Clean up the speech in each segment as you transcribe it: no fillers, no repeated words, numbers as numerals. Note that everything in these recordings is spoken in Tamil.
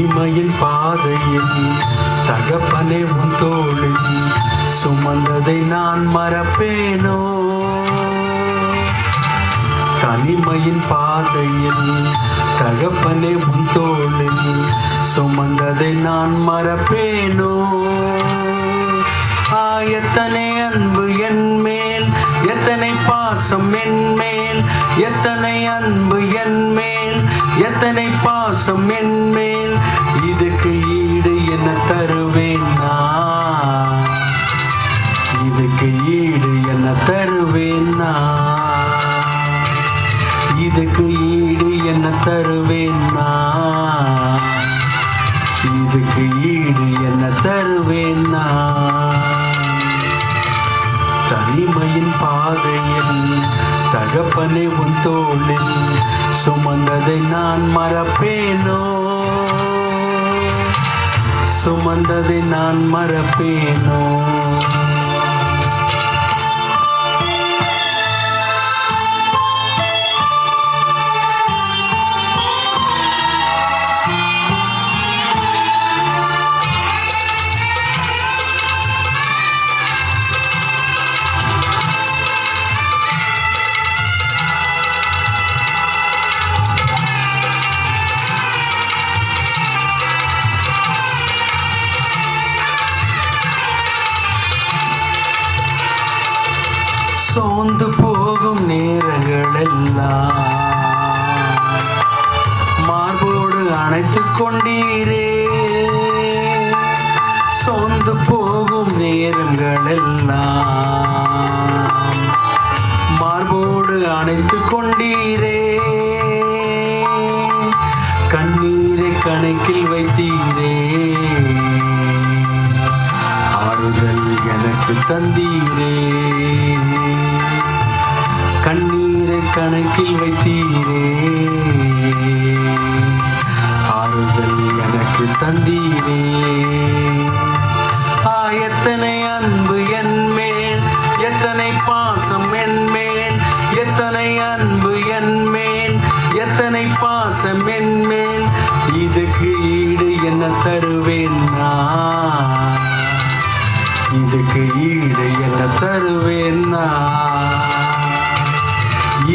தனிமையின் பாதையில் தகப்பனே உன் தோளில் சுமந்ததை நான் மறப்பேனோ? தனிமையின் பாதையில் தகப்பனே உன் தோளில் சுமந்ததை நான் மறப்பேனோ? எத்தனை அன்பு என் மேல், எத்தனை பாசம் என் மேல், எத்தனை அன்பு என் மேல், எத்தனை பாசம் என் மேல். இதுக்கு ஈடு என்ன தருவேன் நான்? இதுக்கு ஈடு என்ன தருவேன் நான்? இதுக்கு ஈடு என்ன தருவேன் நான்? இதுக்கு ஈடு என்ன தருவேன் நான்? தனிமையின் பாதையில் தகப்பனே உன் தோளில் சுமந்ததை நான் மறப்பேனோ? சுமந்ததை நான் மறப்பேனோ? சோர்ந்து போகும் நேரங்களெல்லாம் மார்போடு அணைத்துக் கொண்டீரே. சோர்ந்து போகும் நேரங்களெல்லாம் மார்போடு அணைத்துக் கொண்டீரே. கண்ணீரை கணக்கில் வைத்தீரே, ஆறுதல் எனக்கு தந்தீரே. கண்ணீரை கணக்கில் வைத்தீரே, ஆறுதல் எனக்கு தந்தீரே. எத்தனை அன்பு என் மேல், எத்தனை பாசம் என் மேல், எத்தனை அன்பு என் மேல், எத்தனை பாசம் என் மேல். இதுக்கு ஈடு என்ன தருவேன் நான்? இதுக்கு ஈடு என்ன தருவேன் நான்?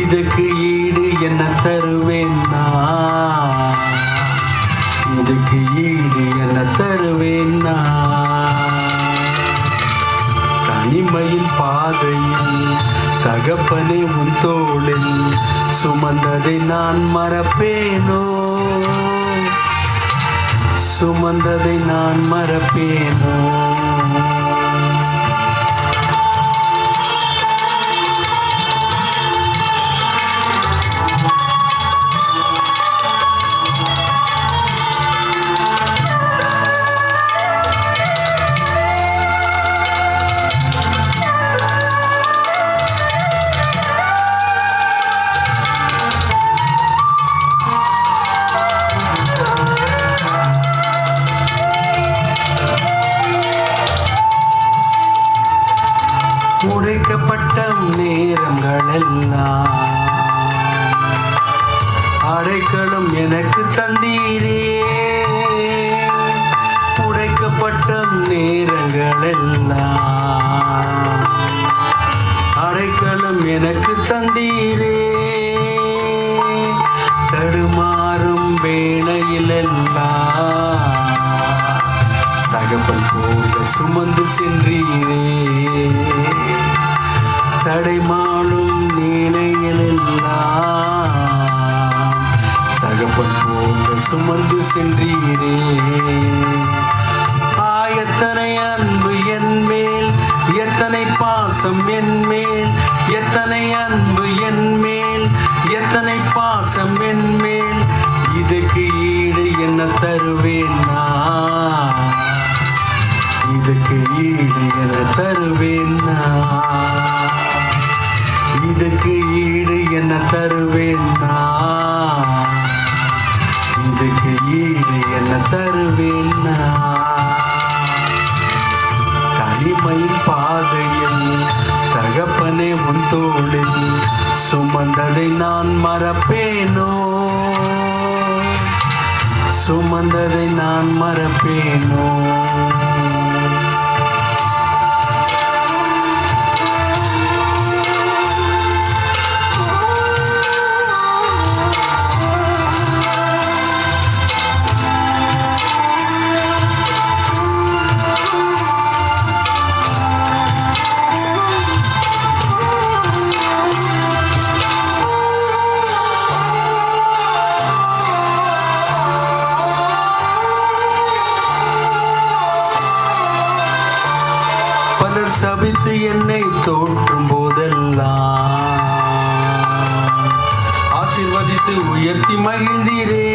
இதுக்கு ஈடு என்ன தருவேன் நான்? இதுக்கு ஈடு என்ன தருவேன் நான்? தனிமையின் பாதையில் தகப்பனே உன் தோளில் சுமந்ததை நான் மறப்பேனோ? சுமந்ததை நான் மறப்பேனோ? உடைக்கப்பட்ட நேரங்களெல்லாம் அடைக்கலம் எனக்கு தந்தீரே. உடைக்கப்பட்ட நேரங்களெல்லாம் அடைக்கலம் எனக்கு தந்தீரே. தடுமாறும் வேளையிலெல்லாம் தகப்பன் போல சுமந்து சென்றீரே. தடைமாளும் நிலைகளெல்லாம் தகப்பன் போல சுமந்து சென்றீரே. எத்தனை அன்பு என் மேல், எத்தனை பாசம் என் மேல், எத்தனை அன்பு என் மேல், எத்தனை பாசம் என் மேல். இதுக்கு ஈடு என்ன தருவேன் நான்? இதுக்கு ஈடு என்ன தருவேன் நான்? இதுக்கு ஈடு என்ன தருவேன் நான்? இதுக்கு ஈடு என்ன தருவேன் நான்? தனிமையின் பாதையில் தகப்பனே உன் தோளில் சுமந்ததை நான் மறப்பேனோ? சுமந்ததை நான் மறப்பேனோ? பலர் சபித்து என்னை தோற்றும் போதெல்லாம் ஆசீர்வதித்து உயர்த்தி மகிழ்ந்தீரே.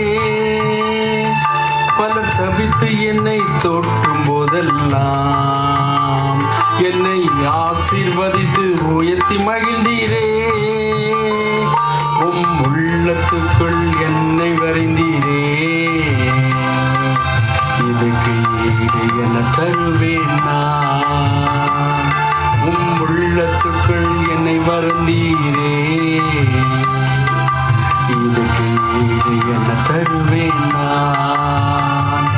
பலர் சபித்து என்னை தோற்றும் போதெல்லாம் என்னை ஆசீர்வதித்து உயர்த்தி மகிழ்ந்தீரே. உள்ளத்துக்குள் என்னை வரைந்தீரே. இதுக்கு ஈடு என தருவேன் நான். உள்ளத்துக்குள் என்னை வருந்தீரே. இதுக்கு ஈடு என தருவேன் நான்.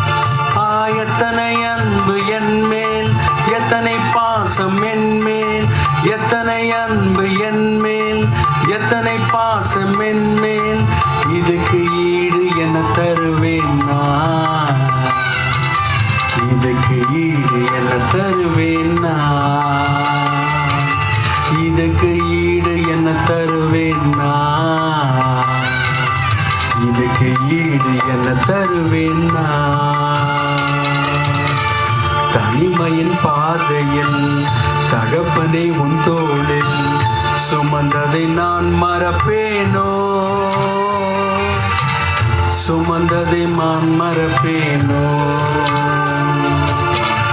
எத்தனை அன்பு என் மேல், எத்தனை பாசம் என் மேல், எத்தனை அன்பு என் மேல், எத்தனை பாசம் என் மேல். இதுக்கு ஈடு என தருவேன் நான். இதுக்கு ஈடு என தருவேன் நான். இதுக்கு ஈடு என தருவேன் நான். இதுக்கு ஈடு என தருவேன் நான். தனிமையின் பாதையில் தகப்பனை உன் தோளில் சுமந்ததை நான் மறப்பேனோ? சுமந்ததை நான் மறப்பேனோ?